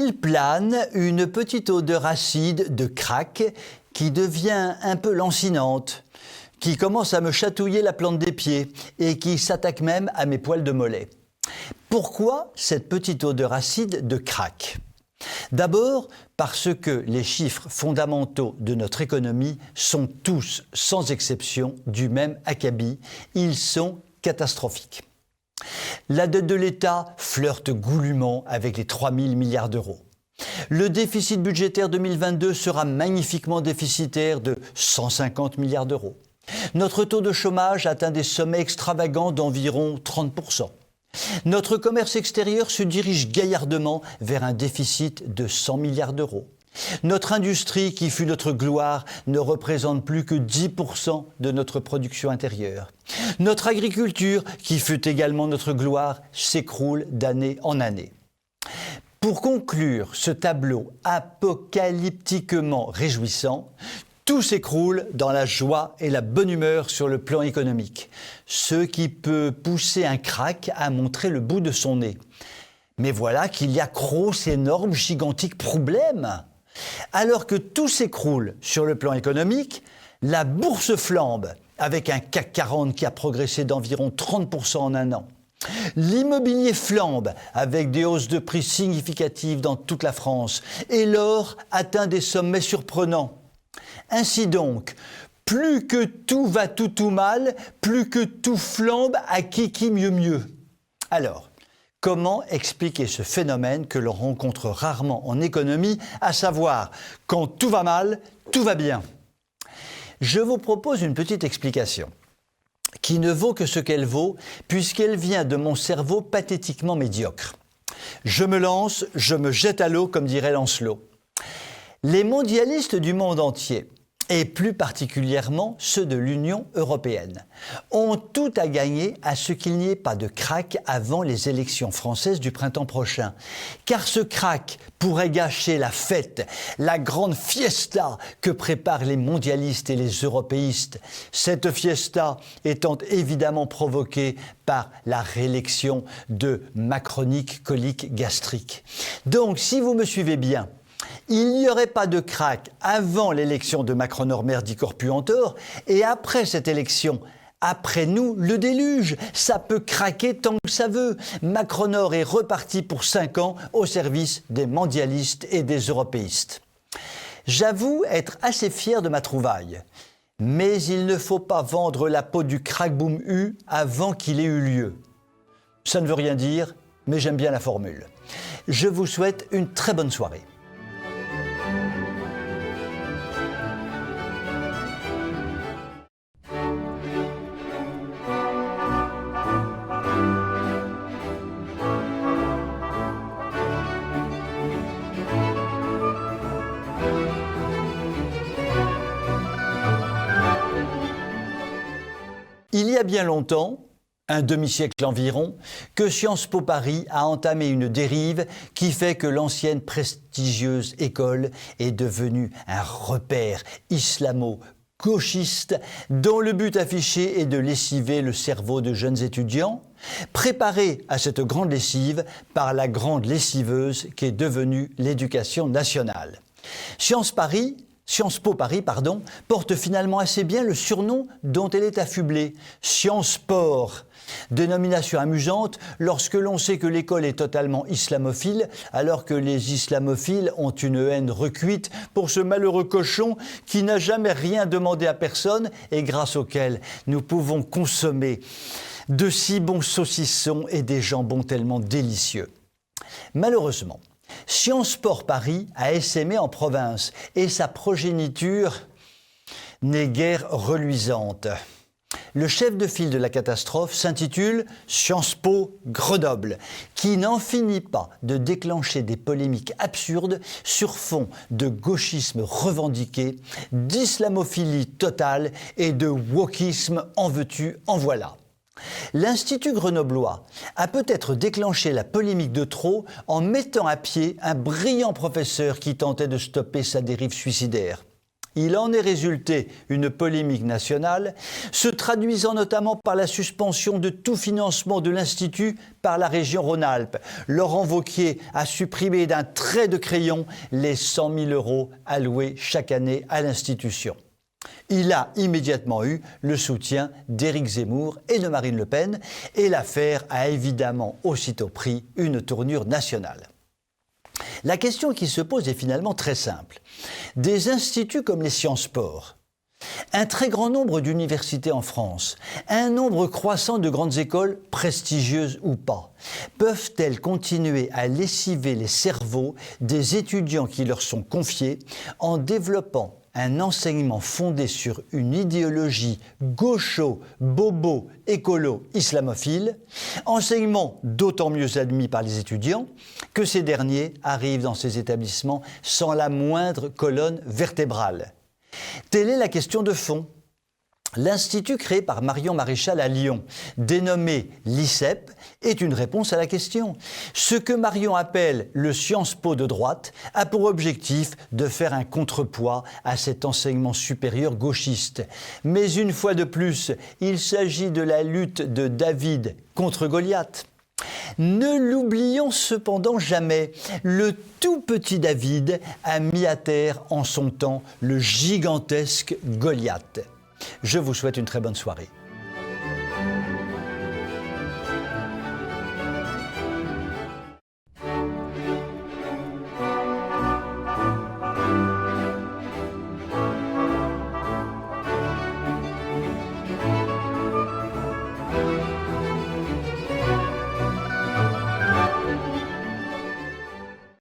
Il plane une petite odeur acide de crack qui devient un peu lancinante, qui commence à me chatouiller la plante des pieds et qui s'attaque même à mes poils de mollet. Pourquoi cette petite odeur acide de crack ? D'abord parce que les chiffres fondamentaux de notre économie sont tous, sans exception, du même acabit. Ils sont catastrophiques. La dette de l'État flirte goulûment avec les 3 000 milliards d'euros. Le déficit budgétaire 2022 sera magnifiquement déficitaire de 150 milliards d'euros. Notre taux de chômage atteint des sommets extravagants d'environ 30%. Notre commerce extérieur se dirige gaillardement vers un déficit de 100 milliards d'euros. Notre industrie, qui fut notre gloire, ne représente plus que 10% de notre production intérieure. Notre agriculture, qui fut également notre gloire, s'écroule d'année en année. Pour conclure ce tableau apocalyptiquement réjouissant, tout s'écroule dans la joie et la bonne humeur sur le plan économique, ce qui peut pousser un crack à montrer le bout de son nez. Mais voilà qu'il y a gros, énorme, gigantique problème. Alors que tout s'écroule sur le plan économique, la bourse flambe avec un CAC 40 qui a progressé d'environ 30% en un an. L'immobilier flambe avec des hausses de prix significatives dans toute la France et l'or atteint des sommets surprenants. Ainsi donc, plus que tout va tout mal, plus que tout flambe à qui mieux. Alors, comment expliquer ce phénomène que l'on rencontre rarement en économie, à savoir, quand tout va mal, tout va bien? Je vous propose une petite explication qui ne vaut que ce qu'elle vaut, puisqu'elle vient de mon cerveau pathétiquement médiocre. Je me lance, je me jette à l'eau, comme dirait Lancelot. Les mondialistes du monde entier, et plus particulièrement ceux de l'Union européenne, ont tout à gagner à ce qu'il n'y ait pas de crack avant les élections françaises du printemps prochain. Car ce crack pourrait gâcher la fête, la grande fiesta que préparent les mondialistes et les européistes. Cette fiesta étant évidemment provoquée par la réélection de macroniques coliques gastriques. Donc, si vous me suivez bien, il n'y aurait pas de crack avant l'élection de Macron merdicorpuantor et après cette élection, après nous, le déluge. Ça peut craquer tant que ça veut. Macron est reparti pour 5 ans au service des mondialistes et des européistes. J'avoue être assez fier de ma trouvaille. Mais il ne faut pas vendre la peau du crack-boom U avant qu'il ait eu lieu. Ça ne veut rien dire, mais j'aime bien la formule. Je vous souhaite une très bonne soirée. Il y a bien longtemps, un demi-siècle environ, que Sciences Po Paris a entamé une dérive qui fait que l'ancienne prestigieuse école est devenue un repère islamo-gauchiste dont le but affiché est de lessiver le cerveau de jeunes étudiants, préparés à cette grande lessive par la grande lessiveuse qui est devenue l'éducation nationale. Sciences Po Paris, porte finalement assez bien le surnom dont elle est affublée, Sciences Port. Dénomination amusante lorsque l'on sait que l'école est totalement islamophile, alors que les islamophiles ont une haine recuite pour ce malheureux cochon qui n'a jamais rien demandé à personne et grâce auquel nous pouvons consommer de si bons saucissons et des jambons tellement délicieux. Malheureusement, Sciences Po Paris a essaimé en province et sa progéniture n'est guère reluisante. Le chef de file de la catastrophe s'intitule Sciences Po Grenoble, qui n'en finit pas de déclencher des polémiques absurdes sur fond de gauchisme revendiqué, d'islamophilie totale et de wokisme en veux-tu, en voilà. L'Institut grenoblois a peut-être déclenché la polémique de trop en mettant à pied un brillant professeur qui tentait de stopper sa dérive suicidaire. Il en est résulté une polémique nationale, se traduisant notamment par la suspension de tout financement de l'Institut par la région Rhône-Alpes. Laurent Wauquiez a supprimé d'un trait de crayon les 100 000 € alloués chaque année à l'institution. Il a immédiatement eu le soutien d'Éric Zemmour et de Marine Le Pen, et l'affaire a évidemment aussitôt pris une tournure nationale. La question qui se pose est finalement très simple. Des instituts comme les Sciences Po, un très grand nombre d'universités en France, un nombre croissant de grandes écoles, prestigieuses ou pas, peuvent-elles continuer à lessiver les cerveaux des étudiants qui leur sont confiés en développant un enseignement fondé sur une idéologie gaucho, bobo, écolo, islamophile, enseignement d'autant mieux admis par les étudiants que ces derniers arrivent dans ces établissements sans la moindre colonne vertébrale. Telle est la question de fond. L'institut créé par Marion Maréchal à Lyon, dénommé l'ICEP, est une réponse à la question. Ce que Marion appelle le Sciences Po de droite a pour objectif de faire un contrepoids à cet enseignement supérieur gauchiste. Mais une fois de plus, il s'agit de la lutte de David contre Goliath. Ne l'oublions cependant jamais, le tout petit David a mis à terre en son temps le gigantesque Goliath. Je vous souhaite une très bonne soirée.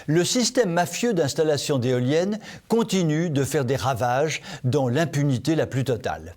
Le système mafieux d'installation d'éoliennes continue de faire des ravages dans l'impunité la plus totale.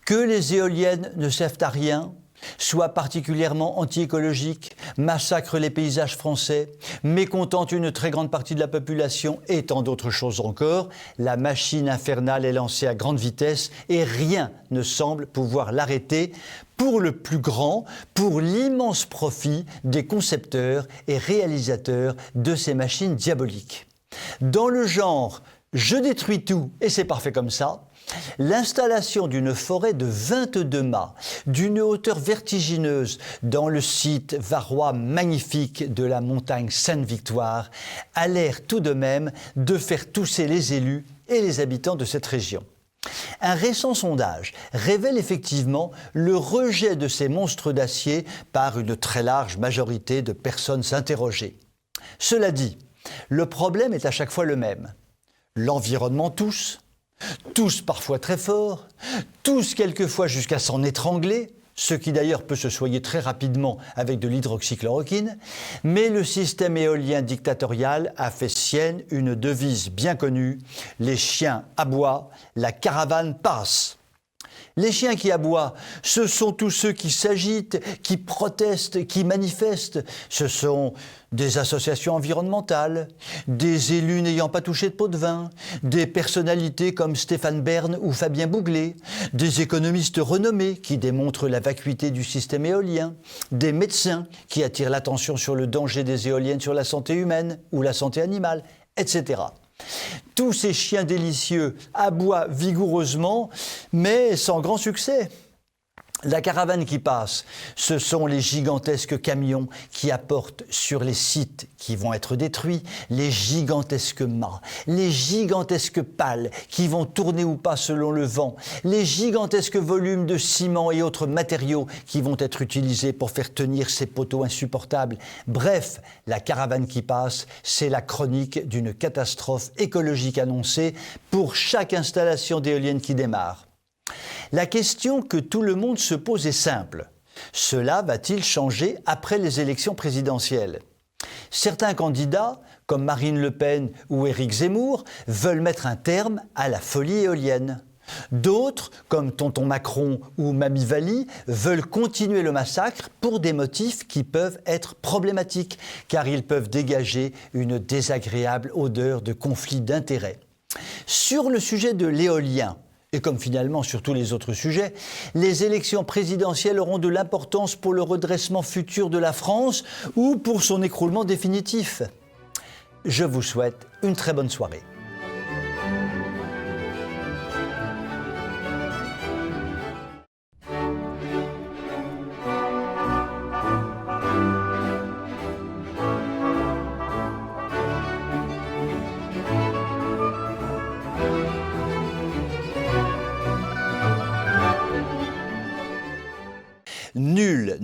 Que les éoliennes ne servent à rien, soient particulièrement anti-écologiques, massacrent les paysages français, mécontentent une très grande partie de la population et tant d'autres choses encore, la machine infernale est lancée à grande vitesse et rien ne semble pouvoir l'arrêter pour le plus grand, pour l'immense profit des concepteurs et réalisateurs de ces machines diaboliques. Dans le genre « je détruis tout et c'est parfait comme ça », l'installation d'une forêt de 22 mâts, d'une hauteur vertigineuse dans le site varois magnifique de la montagne Sainte-Victoire a l'air tout de même de faire tousser les élus et les habitants de cette région. Un récent sondage révèle effectivement le rejet de ces monstres d'acier par une très large majorité de personnes interrogées. Cela dit, le problème est à chaque fois le même. L'environnement tousse parfois très fort, tousse quelquefois jusqu'à s'en étrangler, ce qui d'ailleurs peut se soigner très rapidement avec de l'hydroxychloroquine, mais le système éolien dictatorial a fait sienne une devise bien connue, les chiens aboient, la caravane passe. Les chiens qui aboient, ce sont tous ceux qui s'agitent, qui protestent, qui manifestent. Ce sont des associations environnementales, des élus n'ayant pas touché de pot de vin, des personnalités comme Stéphane Bern ou Fabien Bouglet, des économistes renommés qui démontrent la vacuité du système éolien, des médecins qui attirent l'attention sur le danger des éoliennes sur la santé humaine ou la santé animale, etc. Tous ces chiens délicieux aboient vigoureusement, mais sans grand succès. La caravane qui passe, ce sont les gigantesques camions qui apportent sur les sites qui vont être détruits les gigantesques mâts, les gigantesques pales qui vont tourner ou pas selon le vent, les gigantesques volumes de ciment et autres matériaux qui vont être utilisés pour faire tenir ces poteaux insupportables. Bref, la caravane qui passe, c'est la chronique d'une catastrophe écologique annoncée pour chaque installation d'éoliennes qui démarre. La question que tout le monde se pose est simple. Cela va-t-il changer après les élections présidentielles ? Certains candidats, comme Marine Le Pen ou Éric Zemmour, veulent mettre un terme à la folie éolienne. D'autres, comme Tonton Macron ou Mamie Vali, veulent continuer le massacre pour des motifs qui peuvent être problématiques, car ils peuvent dégager une désagréable odeur de conflit d'intérêts. Sur le sujet de l'éolien, et comme finalement sur tous les autres sujets, les élections présidentielles auront de l'importance pour le redressement futur de la France ou pour son écroulement définitif. Je vous souhaite une très bonne soirée.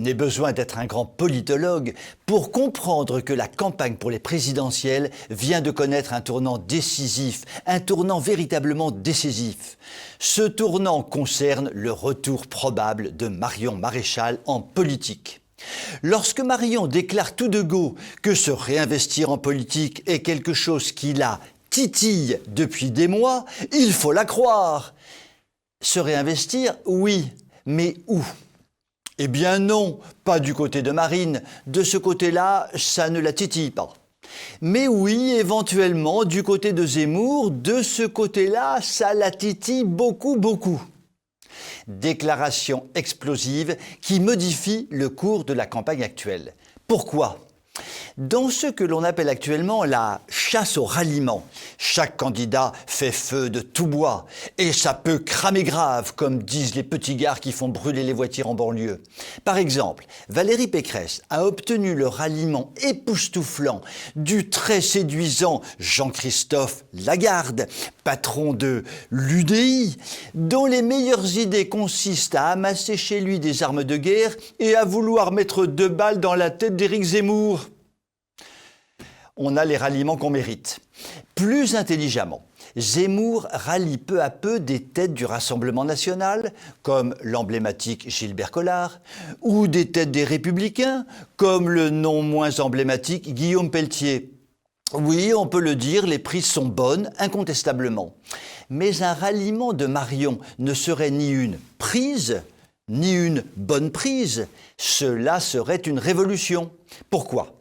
n'est besoin d'être un grand politologue pour comprendre que la campagne pour les présidentielles vient de connaître un tournant décisif, un tournant véritablement décisif. Ce tournant concerne le retour probable de Marion Maréchal en politique. Lorsque Marion déclare tout de go que se réinvestir en politique est quelque chose qui la titille depuis des mois, il faut la croire. Se réinvestir, oui, mais où ? Eh bien non, pas du côté de Marine. De ce côté-là, ça ne la titille pas. Mais oui, éventuellement, du côté de Zemmour, de ce côté-là, ça la titille beaucoup, beaucoup. Déclaration explosive qui modifie le cours de la campagne actuelle. Pourquoi ? Dans ce que l'on appelle actuellement la chasse au ralliement, chaque candidat fait feu de tout bois et ça peut cramer grave, comme disent les petits gars qui font brûler les voitures en banlieue. Par exemple, Valérie Pécresse a obtenu le ralliement époustouflant du très séduisant Jean-Christophe Lagarde, patron de l'UDI, dont les meilleures idées consistent à amasser chez lui des armes de guerre et à vouloir mettre 2 balles dans la tête d'Éric Zemmour. On a les ralliements qu'on mérite. Plus intelligemment, Zemmour rallie peu à peu des têtes du Rassemblement national, comme l'emblématique Gilbert Collard, ou des têtes des Républicains, comme le non moins emblématique Guillaume Pelletier. Oui, on peut le dire, les prises sont bonnes, incontestablement. Mais un ralliement de Marion ne serait ni une prise, ni une bonne prise. Cela serait une révolution. Pourquoi ?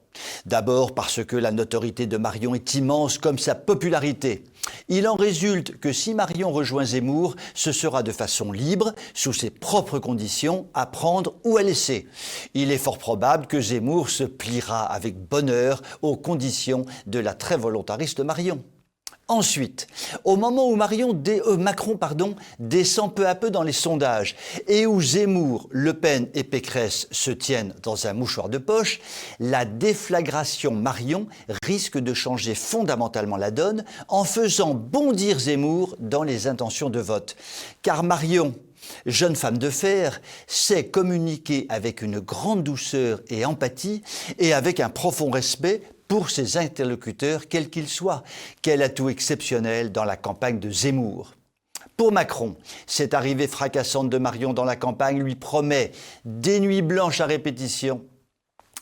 D'abord parce que la notoriété de Marion est immense comme sa popularité. Il en résulte que si Marion rejoint Zemmour, ce sera de façon libre, sous ses propres conditions, à prendre ou à laisser. Il est fort probable que Zemmour se pliera avec bonheur aux conditions de la très volontariste Marion. Ensuite, au moment où Macron descend peu à peu dans les sondages et où Zemmour, Le Pen et Pécresse se tiennent dans un mouchoir de poche, la déflagration Marion risque de changer fondamentalement la donne en faisant bondir Zemmour dans les intentions de vote. Car Marion, jeune femme de fer, sait communiquer avec une grande douceur et empathie et avec un profond respect pour ses interlocuteurs, quels qu'ils soient. Quel atout exceptionnel dans la campagne de Zemmour. Pour Macron, cette arrivée fracassante de Marion dans la campagne lui promet des nuits blanches à répétition,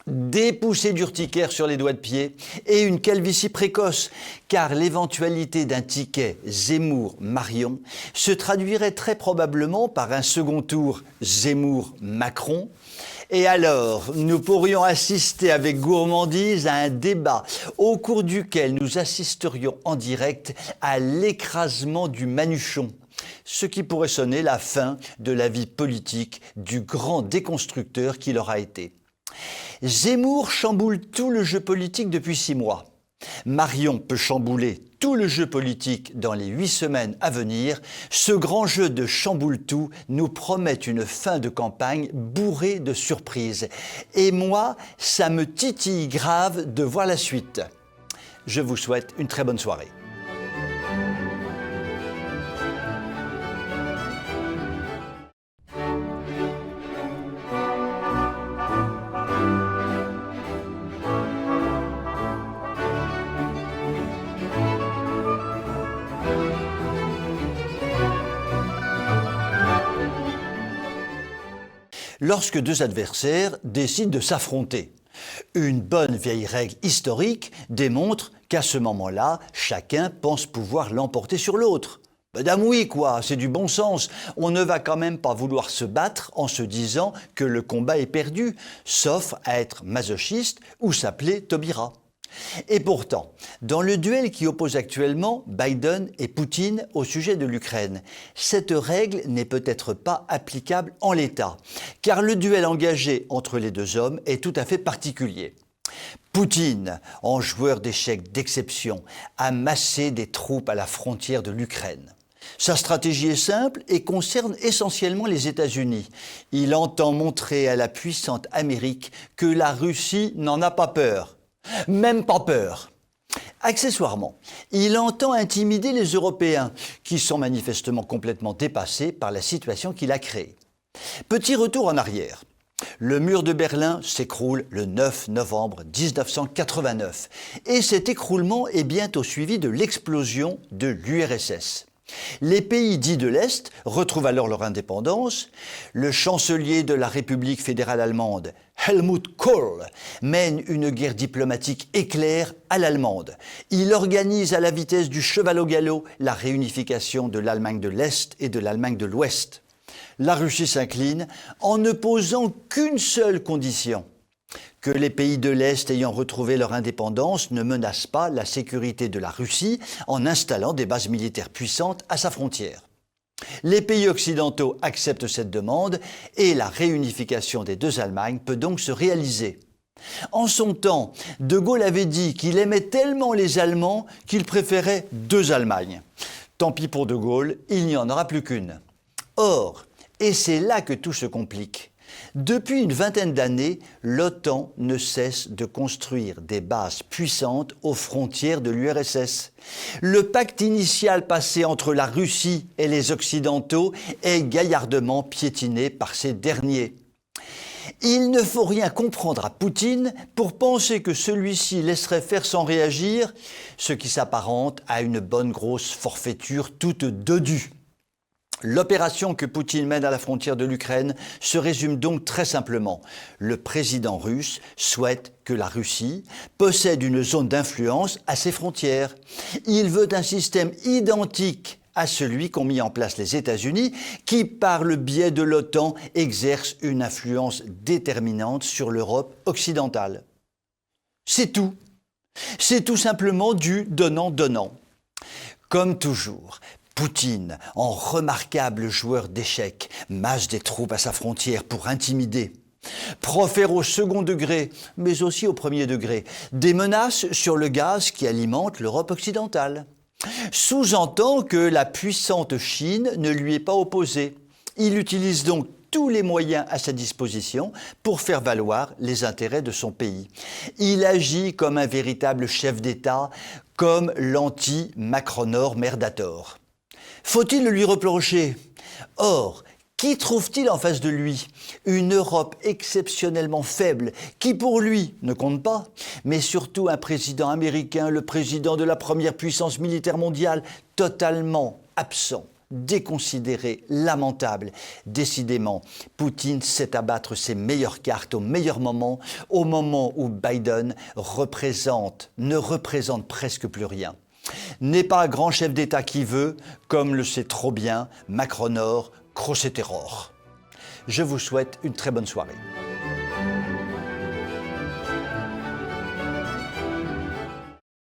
des poussées d'urticaire sur les doigts de pied et une calvitie précoce, car l'éventualité d'un ticket Zemmour-Marion se traduirait très probablement par un second tour Zemmour-Macron. Et alors, nous pourrions assister avec gourmandise à un débat au cours duquel nous assisterions en direct à l'écrasement du Manuchon, ce qui pourrait sonner la fin de la vie politique du grand déconstructeur qu'il aura été. Zemmour chamboule tout le jeu politique depuis 6 mois. Marion peut chambouler tout le jeu politique dans les 8 semaines à venir. Ce grand jeu de chamboule-tout nous promet une fin de campagne bourrée de surprises. Et moi, ça me titille grave de voir la suite. Je vous souhaite une très bonne soirée. Lorsque 2 adversaires décident de s'affronter. Une bonne vieille règle historique démontre qu'à ce moment-là, chacun pense pouvoir l'emporter sur l'autre. Madame, oui, quoi, c'est du bon sens. On ne va quand même pas vouloir se battre en se disant que le combat est perdu, sauf à être masochiste ou s'appeler Taubira. Et pourtant, dans le duel qui oppose actuellement Biden et Poutine au sujet de l'Ukraine, cette règle n'est peut-être pas applicable en l'état, car le duel engagé entre les 2 hommes est tout à fait particulier. Poutine, en joueur d'échecs d'exception, a massé des troupes à la frontière de l'Ukraine. Sa stratégie est simple et concerne essentiellement les États-Unis. Il entend montrer à la puissante Amérique que la Russie n'en a pas peur. Même pas peur. Accessoirement, il entend intimider les Européens, qui sont manifestement complètement dépassés par la situation qu'il a créée. Petit retour en arrière. Le mur de Berlin s'écroule le 9 novembre 1989 et cet écroulement est bientôt suivi de l'explosion de l'URSS. Les pays dits de l'Est retrouvent alors leur indépendance. Le chancelier de la République fédérale allemande, Helmut Kohl, mène une guerre diplomatique éclair à l'allemande. Il organise à la vitesse du cheval au galop la réunification de l'Allemagne de l'Est et de l'Allemagne de l'Ouest. La Russie s'incline en ne posant qu'une seule condition: que les pays de l'Est ayant retrouvé leur indépendance ne menacent pas la sécurité de la Russie en installant des bases militaires puissantes à sa frontière. Les pays occidentaux acceptent cette demande et la réunification des deux Allemagnes peut donc se réaliser. En son temps, De Gaulle avait dit qu'il aimait tellement les Allemands qu'il préférait deux Allemagnes. Tant pis pour De Gaulle, il n'y en aura plus qu'une. Or, et c'est là que tout se complique, depuis une vingtaine d'années, l'OTAN ne cesse de construire des bases puissantes aux frontières de l'URSS. Le pacte initial passé entre la Russie et les Occidentaux est gaillardement piétiné par ces derniers. Il ne faut rien comprendre à Poutine pour penser que celui-ci laisserait faire sans réagir, ce qui s'apparente à une bonne grosse forfaiture toute dodue. L'opération que Poutine mène à la frontière de l'Ukraine se résume donc très simplement. Le président russe souhaite que la Russie possède une zone d'influence à ses frontières. Il veut un système identique à celui qu'ont mis en place les États-Unis, qui, par le biais de l'OTAN, exercent une influence déterminante sur l'Europe occidentale. C'est tout. C'est tout simplement du donnant-donnant. Comme toujours, Poutine, en remarquable joueur d'échecs, masse des troupes à sa frontière pour intimider. Profère au second degré, mais aussi au premier degré, des menaces sur le gaz qui alimente l'Europe occidentale. Sous-entend que la puissante Chine ne lui est pas opposée. Il utilise donc tous les moyens à sa disposition pour faire valoir les intérêts de son pays. Il agit comme un véritable chef d'État, comme l'anti-Macronor Merdator. Faut-il le lui reprocher? Or, qui trouve-t-il en face de lui? Une Europe exceptionnellement faible, qui pour lui ne compte pas, mais surtout un président américain, le président de la première puissance militaire mondiale, totalement absent, déconsidéré, lamentable. Décidément, Poutine sait abattre ses meilleures cartes au meilleur moment, au moment où Biden ne représente presque plus rien. N'est pas grand chef d'État qui veut, comme le sait trop bien Macronor Crocetteror. Je vous souhaite une très bonne soirée.